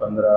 15।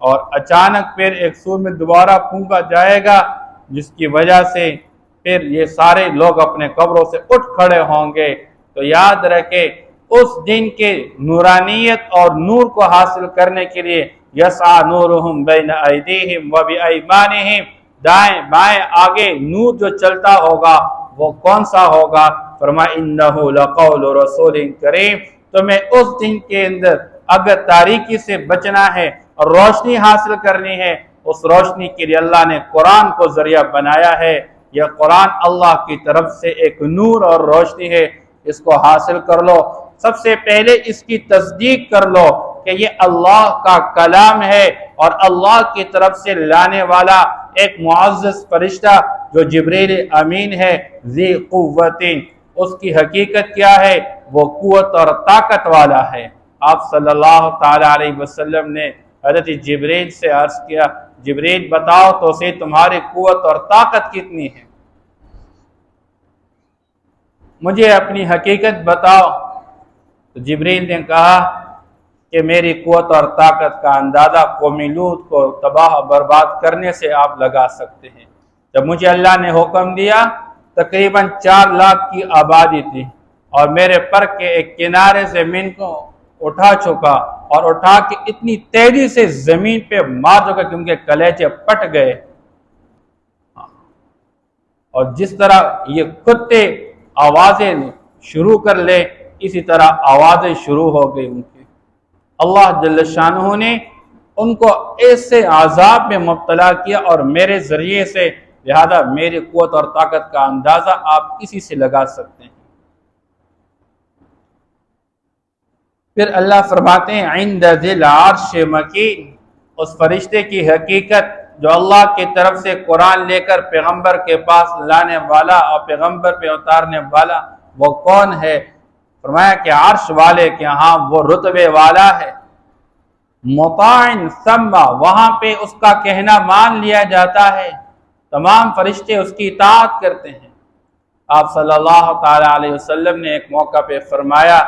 اور اچانک پھر ایک سور میں دوبارہ پھونکا جائے گا، جس کی وجہ سے پھر یہ سارے لوگ اپنے قبروں سے اٹھ کھڑے ہوں گے۔ تو یاد رکھے اس دن کے نورانیت اور نور کو حاصل کرنے کے لیے یسعی نورہم بین ایدیہم و بایمانہم، دائیں بائیں آگے نور جو چلتا ہوگا وہ کون سا ہوگا؟ فرمایا انہ لقول رسول کریم۔ تمہیں اس دن کے اندر اگر تاریکی سے بچنا ہے اور روشنی حاصل کرنی ہے، اس روشنی کے لیے اللہ نے قرآن کو ذریعہ بنایا ہے۔ یہ قرآن اللہ کی طرف سے ایک نور اور روشنی ہے، اس کو حاصل کر لو۔ سب سے پہلے اس کی تصدیق کر لو کہ یہ اللہ کا کلام ہے اور اللہ کی طرف سے لانے والا ایک معزز فرشتہ جو جبریل امین ہے، ذی قوت، اس کی حقیقت کیا ہے؟ وہ قوت اور طاقت والا ہے۔ آپ صلی اللہ تعالی علیہ وسلم نے حضرت جبریل سے عرض کیا، جبریل بتاؤ تو سے تمہاری قوت اور طاقت کتنی ہے، مجھے اپنی حقیقت بتاؤ۔ تو جبریل نے کہا کہ میری قوت اور طاقت کا اندازہ قوم لوط کو تباہ برباد کرنے سے آپ لگا سکتے ہیں۔ جب مجھے اللہ نے حکم دیا، تقریباً 4 لاکھ کی آبادی تھی اور میرے پر کے ایک کنارے سے زمین کو اٹھا چکا اور اٹھا کے اتنی تیزی سے زمین پہ مار چکا کہ ان کے کلیجے پٹ گئے، اور جس طرح یہ کتے آوازیں شروع کر لے اسی طرح آوازیں شروع ہو گئی ان کی۔ اللہ جل شانہ نے ان کو ایسے عذاب میں مبتلا کیا اور میرے ذریعے سے، لہذا میری قوت اور طاقت کا اندازہ آپ کسی سے لگا سکتے ہیں۔ پھر اللہ فرماتے ہیں عند ذی العرش مکین، اس فرشتے کی حقیقت جو اللہ کی طرف سے قرآن لے کر پیغمبر کے پاس لانے والا اور پیغمبر پہ اتارنے والا وہ کون ہے؟ فرمایا کہ عرش والے کے ہاں وہ رتبے والا ہے، مطاع ثم، وہاں پہ اس کا کہنا مان لیا جاتا ہے، تمام فرشتے اس کی اطاعت کرتے ہیں۔ آپ صلی اللہ تعالی علیہ وسلم نے ایک موقع پہ فرمایا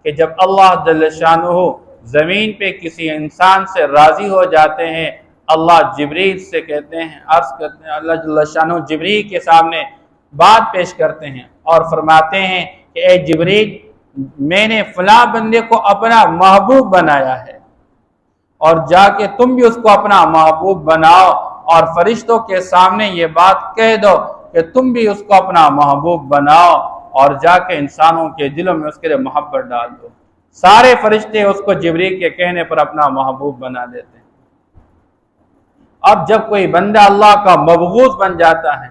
کہ جب اللہ جل شانہ زمین پہ کسی انسان سے راضی ہو جاتے ہیں، اللہ جبریل سے کہتے ہیں، عرض کرتے ہیں، اللہ جل شانہ جبریل کے سامنے بات پیش کرتے ہیں اور فرماتے ہیں کہ اے جبریل، میں نے فلاں بندے کو اپنا محبوب بنایا ہے، اور جا کے تم بھی اس کو اپنا محبوب بناؤ اور فرشتوں کے سامنے یہ بات کہہ دو کہ تم بھی اس کو اپنا محبوب بناؤ، اور جا کے انسانوں کے دلوں میں اس کے لیے محبت ڈال دو۔ سارے فرشتے اس کو جبریل کے کہنے پر اپنا محبوب بنا دیتے ہیں۔ اب جب کوئی بندہ اللہ کا مبغوض بن جاتا ہے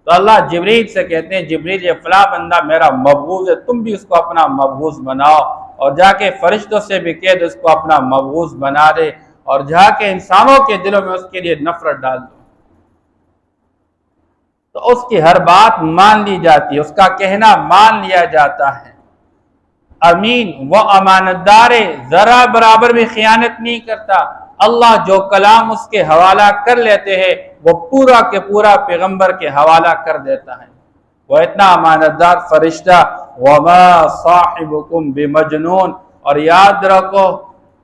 تو اللہ جبریل سے کہتے ہیں، جبریل یہ فلاں بندہ میرا مبغوض ہے، تم بھی اس کو اپنا مبغوض بناؤ، اور جا کے فرشتوں سے بھی کہہ دو اس کو اپنا مبغوض بنا دے، اور جا کے انسانوں کے دلوں میں اس کے لیے نفرت ڈال دو۔ تو اس کی ہر بات مان لی جاتی ہے، اس کا کہنا مان لیا جاتا ہے۔ امین وہ امانت دار، ذرا برابر بھی خیانت نہیں کرتا۔ اللہ جو کلام اس کے حوالہ کر لیتے ہیں وہ پورا کے پورا پیغمبر کے حوالہ کر دیتا ہے۔ وہ اتنا امانت دار فرشتہ، وما صاحبکم بمجنون، اور یاد رکھو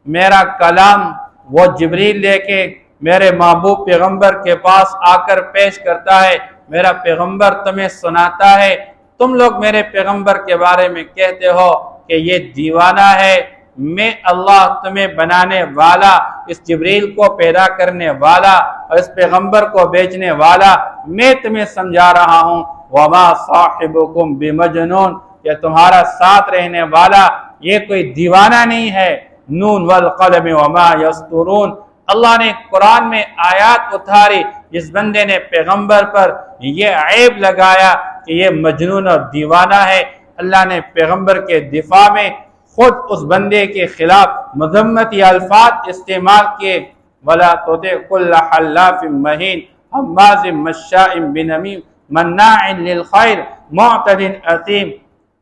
میرا کلام وہ جبریل لے کے میرے محبوب پیغمبر کے پاس آ کر پیش کرتا ہے، میرا پیغمبر تمہیں سناتا ہے، تم لوگ میرے پیغمبر کے بارے میں کہتے ہو کہ یہ دیوانہ ہے، میں اللہ تمہیں بنانے والا، اس جبریل کو پیدا کرنے والا اور اس پیغمبر کو بھیجنے والا میں تمہیں سمجھا رہا ہوں، وما صاحبکم بمجنون، کہ تمہارا ساتھ رہنے والا یہ کوئی دیوانہ نہیں ہے۔ نون والقلم وما یسطرون، اللہ نے قرآن میں آیات اتاری جس بندے نے پیغمبر پر یہ عیب لگایا کہ یہ مجنون اور دیوانہ ہے، اللہ نے پیغمبر کے دفاع میں خود اس بندے کے خلاف مذمتی الفاظ استعمال کیے، وَلَا تُطِعْ كُلَّ حَلَّافٍ مَّهِينٍ ہَمَّازٍ مَّشَّاءٍ بِنَمِيمٍ مَّنَّاعٍ لِّلْخَيْرِ مُعْتَدٍ أَثِيمٍ۔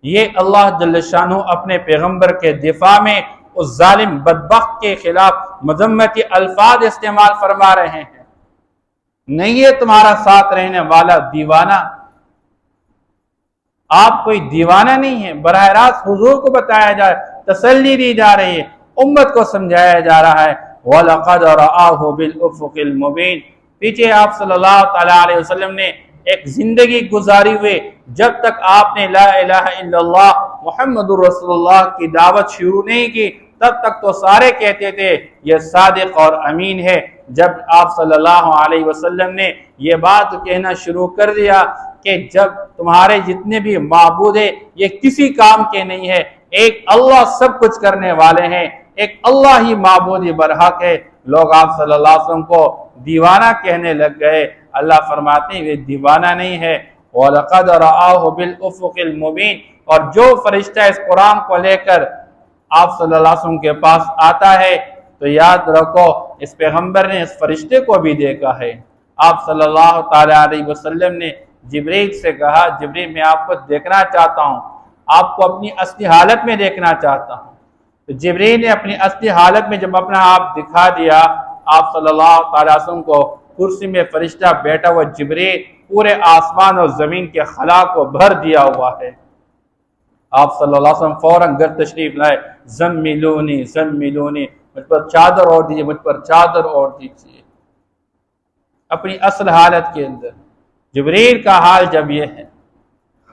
یہ اللہ جل شانہ اپنے پیغمبر کے دفاع میں اس ظالم بدبخت کے خلاف مذمتی الفاظ استعمال فرما رہے ہیں۔ نہیں ہے تمہارا ساتھ رہنے والا دیوانہ، آپ کوئی دیوانہ نہیں ہے، براہ راست حضور کو بتایا جائے، تسلی دی جا رہی ہے، امت کو سمجھایا جا رہا ہے وَلَقَدْ رَآهُ بِالْأُفُقِ الْمُبِينِ۔ پیچھے آپ صلی اللہ تعالیٰ علیہ وسلم نے ایک زندگی گزاری ہوئے جب تک آپ نے لا الہ الا اللہ محمد رسول اللہ کی دعوت شروع نہیں کی، تب تک تو سارے کہتے تھے یہ صادق اور امین ہے۔ جب آپ صلی اللہ علیہ وسلم نے یہ بات کہنا شروع کر دیا کہ جب تمہارے جتنے بھی معبود ہیں یہ کسی کام کے نہیں ہے، ایک اللہ سب کچھ کرنے والے ہیں، ایک اللہ ہی معبود برحق ہے، لوگ آپ صلی اللہ علیہ وسلم کو دیوانہ کہنے لگ گئے۔ اللہ فرماتے ہیں یہ دیوانہ نہیں ہے۔ وَلَقَدْ رَآهُ بِالْأُفُقِ الْمُبِينِ۔ اور جو فرشتہ اس قرآن کو لے کر آپ صلی اللہ علیہ وسلم کے پاس آتا ہے تو یاد رکھو اس پیغمبر نے اس فرشتے کو بھی دیکھا ہے۔ آپ صلی اللہ تعالیٰ علیہ وسلم نے جبریل سے کہا جبریل میں آپ کو دیکھنا چاہتا ہوں، آپ کو اپنی اصلی حالت میں دیکھنا چاہتا ہوں۔ تو جبریل نے اپنی اصلی حالت میں جب اپنا آپ دکھا دیا، آپ صلی اللہ تعالیٰ وسلم کو کرسی میں فرشتہ بیٹھا ہوا جبریل پورے آسمان اور زمین کے خلا کو بھر دیا ہوا ہے۔ آپ صلی اللہ علیہ وسلم فوراً گھر تشریف لائے، زملونی زملونی، مجھ پر چادر اوڑھ دیجیے، مجھ پر چادر اوڑھ دیجیے، اپنی اصل حالت کے اندر۔ جبریل کا حال جب یہ ہے،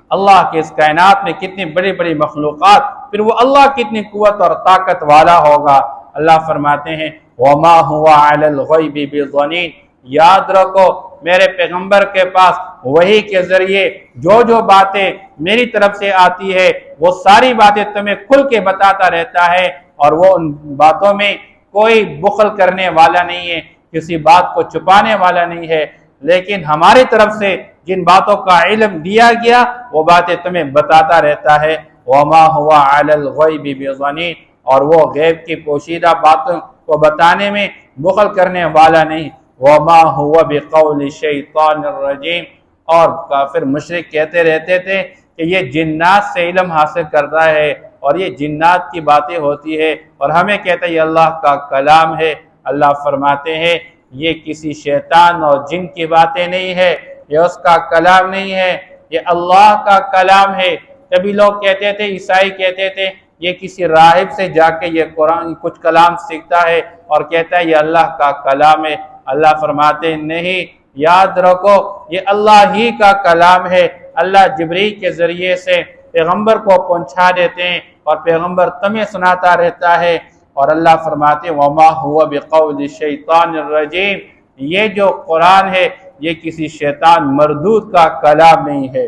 اللہ کے اس کائنات میں کتنی بڑی بڑی مخلوقات، پھر وہ اللہ کتنی قوت اور طاقت والا ہوگا۔ اللہ فرماتے ہیں وَمَا هُوَ عَلَى الْغَيْبِ بِضَنِينٍ۔ یاد رکھو میرے پیغمبر کے پاس وحی کے ذریعے جو باتیں میری طرف سے آتی ہے وہ ساری باتیں تمہیں کھل کے بتاتا رہتا ہے، اور وہ ان باتوں میں کوئی بخل کرنے والا نہیں ہے، کسی بات کو چھپانے والا نہیں ہے۔ لیکن ہماری طرف سے جن باتوں کا علم دیا گیا وہ باتیں تمہیں بتاتا رہتا ہے۔ وَمَا هُوَ عَلَى الْغَيْبِ بِضَنِينٍ۔ اور وہ غیب کی پوشیدہ باتوں کو بتانے میں بخل کرنے والا نہیں۔ وَمَا هُوَ بِقَوْلِ الشَّيْطَانِ الرَّجِيمِ۔ اور کافر مشرک کہتے رہتے تھے کہ یہ جنات سے علم حاصل کرتا ہے اور یہ جنات کی باتیں ہوتی ہے، اور ہمیں کہتا ہے یہ اللہ کا کلام ہے۔ اللہ فرماتے ہیں یہ کسی شیطان اور جن کی باتیں نہیں ہے، یہ اس کا کلام نہیں ہے، یہ اللہ کا کلام ہے۔ کبھی لوگ کہتے تھے، عیسائی کہتے تھے یہ کسی راہب سے جا کے یہ قرآن کچھ کلام سیکھتا ہے اور کہتا ہے یہ اللہ کا کلام ہے۔ اللہ فرماتے ہیں نہیں، یاد رکھو یہ اللہ ہی کا کلام ہے۔ اللہ جبریل کے ذریعے سے پیغمبر کو پہنچا دیتے ہیں اور پیغمبر تمہیں سناتا رہتا ہے۔ اور اللہ فرماتے ہیں وَمَا هُوَ بِقَوْلِ الشَّيْطَانِ الرَّجِيمِ۔ یہ جو قرآن ہے یہ کسی شیطان مردود کا کلام نہیں ہے۔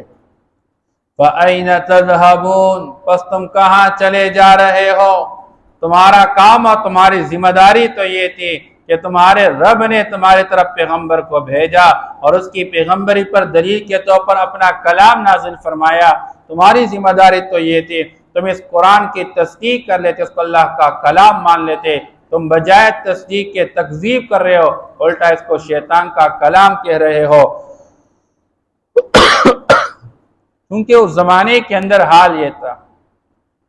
فَأَيْنَ تَذْهَبُونَ۔ پس تم کہاں چلے جا رہے ہو؟ تمہارا کام اور تمہاری ذمہ داری تو یہ تھی کہ تمہارے رب نے تمہارے طرف پیغمبر کو بھیجا اور اس کی پیغمبری پر دلیل کے طور پر اپنا کلام نازل فرمایا۔ تمہاری ذمہ داری تو یہ تھی تم اس قرآن کی تصدیق کر لیتے، اس کو اللہ کا کلام مان لیتے۔ تم بجائے تصدیق کے تکذیب کر رہے ہو، الٹا اس کو شیطان کا کلام کہہ رہے ہو۔ کیونکہ اس زمانے کے اندر حال یہ تھا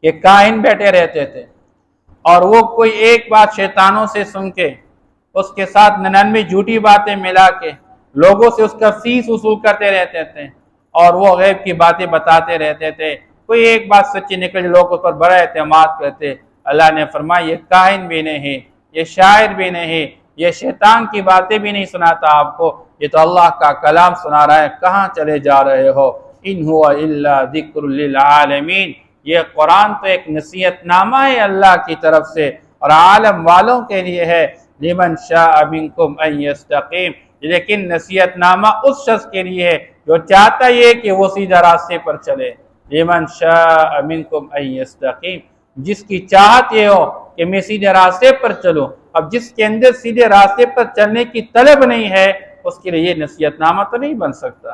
کہ کاہن بیٹھے رہتے تھے اور وہ کوئی ایک بات شیطانوں سے سن کے اس کے ساتھ 99 جھوٹی باتیں ملا کے لوگوں سے اس کا فیس وصول کرتے رہتے تھے اور وہ غیب کی باتیں بتاتے رہتے تھے۔ کوئی ایک بات سچی نکل لوگ اس پر بڑا اعتماد کرتے۔ اللہ نے فرمایا یہ کاہن بھی نہیں، یہ شاعر بھی نہیں، یہ شیطان کی باتیں بھی نہیں سناتا آپ کو، یہ تو اللہ کا کلام سنا رہا ہے۔ کہاں چلے جا رہے ہو؟ ان هو الا ذکر للعالمین۔ یہ قرآن تو ایک نصیحت نامہ ہے اللہ کی طرف سے اور عالم والوں کے لیے ہے۔ لمن شاء منکم ان یستقیم۔ لیکن نصیحت نامہ اس شخص کے لیے ہے جو چاہتا یہ کہ وہ سیدھا راستے پر چلے۔ لمن شاء منکم ان یستقیم، جس کی چاہت یہ ہو کہ میں سیدھے راستے پر چلوں۔ اب جس کے اندر سیدھے راستے پر چلنے کی طلب نہیں ہے اس کے لیے یہ نصیحت نامہ تو نہیں بن سکتا۔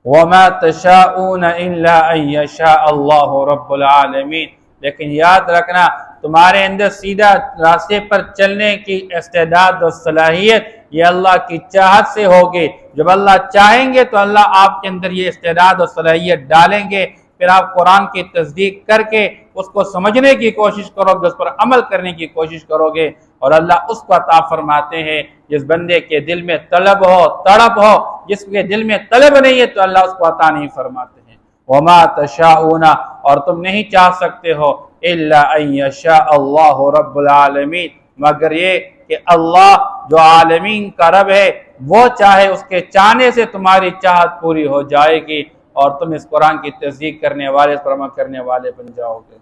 وَمَا تَشَاءُونَ إِلَّا أَن يَشَاءَ اللَّهُ رَبُّ الْعَالَمِينَ۔ لیکن یاد رکھنا تمہارے اندر سیدھا راستے پر چلنے کی استعداد و صلاحیت یہ اللہ کی چاہت سے ہوگی۔ جب اللہ چاہیں گے تو اللہ آپ کے اندر یہ استعداد و صلاحیت ڈالیں گے، پھر آپ قرآن کی تصدیق کر کے اس کو سمجھنے کی کوشش کرو گے، اس پر عمل کرنے کی کوشش کرو گے، اور اللہ اس کو عطا فرماتے ہیں جس بندے کے دل میں طلب ہو، تڑپ ہو۔ جس کے دل میں طلب نہیں ہے تو اللہ اس کو عطا نہیں فرماتے ہیں۔ وما تشاءون، اور تم نہیں چاہ سکتے ہو، الا ان یشاء اللہ رب العالمین، مگر یہ کہ اللہ جو عالمین کا رب ہے وہ چاہے اس کے چاہنے سے تمہاری چاہت پوری ہو جائے گی اور تم اس قرآن کی تصدیق کرنے والے، اس پر عمل کرنے والے بن جاؤ گے۔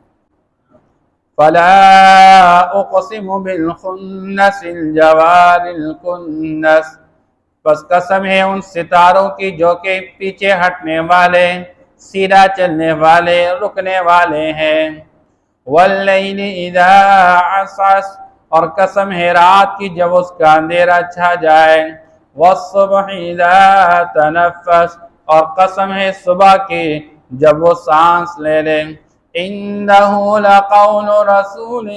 فَلَا أُقْسِمُ بِالْخُنَّسِ الْجَوَارِ الْكُنَّسِ، پس قسم ہے ان ستاروں کی جو کہ پیچھے ہٹنے والے، سیدھا چلنے والے، رکنے والے ہیں۔ وَاللَّيْلِ إِذَا عَسْعَسَ، اور قسم ہے رات کی جب اس کا اندھیرا چھا جائے۔ وَالصُّبْحِ إِذَا تَنَفَّسَ، اور قسم ہے صبح کی جب وہ سانس لے لے۔ إِنَّهُ لَقَوْلُ رَسُولٍ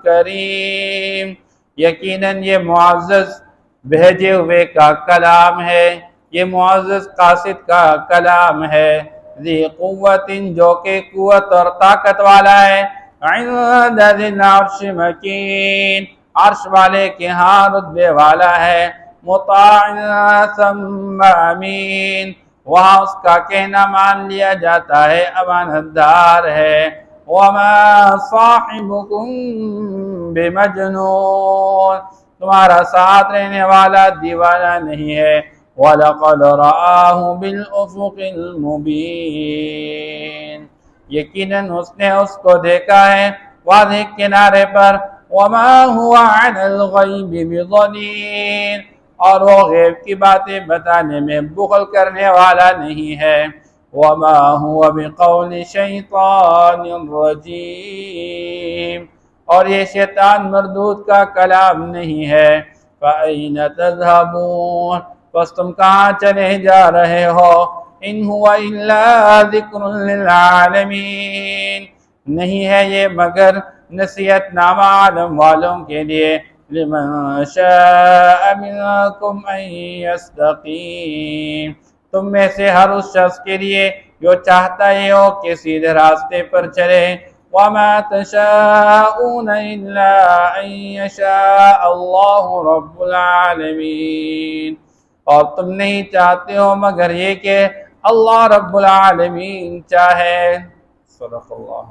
كَرِيمٍ، یقیناً یہ معزز بھیجے ہوئے کا کلام ہے، یہ معزز قاصد کا کلام ہے۔ ذی قوت، جو کہ قوت اور طاقت والا ہے۔ عند ذی العرش مکین، عرش والے کے ہاں رتبے والا ہے۔ مطاع ثم امین، وہاں اس کا کہنا مان لیا جاتا ہے، امانت دار ہے۔ وما صاحبکم بمجنون، تمہارا ساتھ رہنے والا دیوانہ نہیں ہے۔ وَلَقَدْ رَآهُ بِالْأُفُقِ الْمُبِينِ، یقیناً اس نے اس کو دیکھا ہے واضح کنارے پر۔ وَمَا هُوَ عَلَى الْغَيْبِ بِضَنِينٍ، اور وہ غیب کی باتیں بتانے میں بخل کرنے والا نہیں ہے۔ وَمَا هُوَ بِقَوْلِ شَيْطَانٍ رَجِيمٍ، اور یہ شیطان مردود کا کلام نہیں ہے۔ فَأَيْنَ تَذْهَبُونَ، بس تم کہاں چلے جا رہے ہو؟ إِنْ هُوَ إِلَّا ذِكْرٌ لِلْعَالَمِينَ، نہیں ہے یہ مگر نصیحت نامہ عالم والوں کے لیے۔ لِمَنْ شَاءَ مِنْكُمْ أَنْ يَسْتَقِيمَ، تم میں سے ہر اس شخص کے لیے جو چاہتا ہے ہو کہ سیدھے راستے پر چلے۔ وَمَا تَشَاءُونَ إِلَّا أَن يَشَاءَ اللَّهُ رَبُّ الْعَالَمِينَ، اور تم نہیں چاہتے ہو مگر یہ کہ اللہ رب العالمین چاہے۔ صدق اللہ۔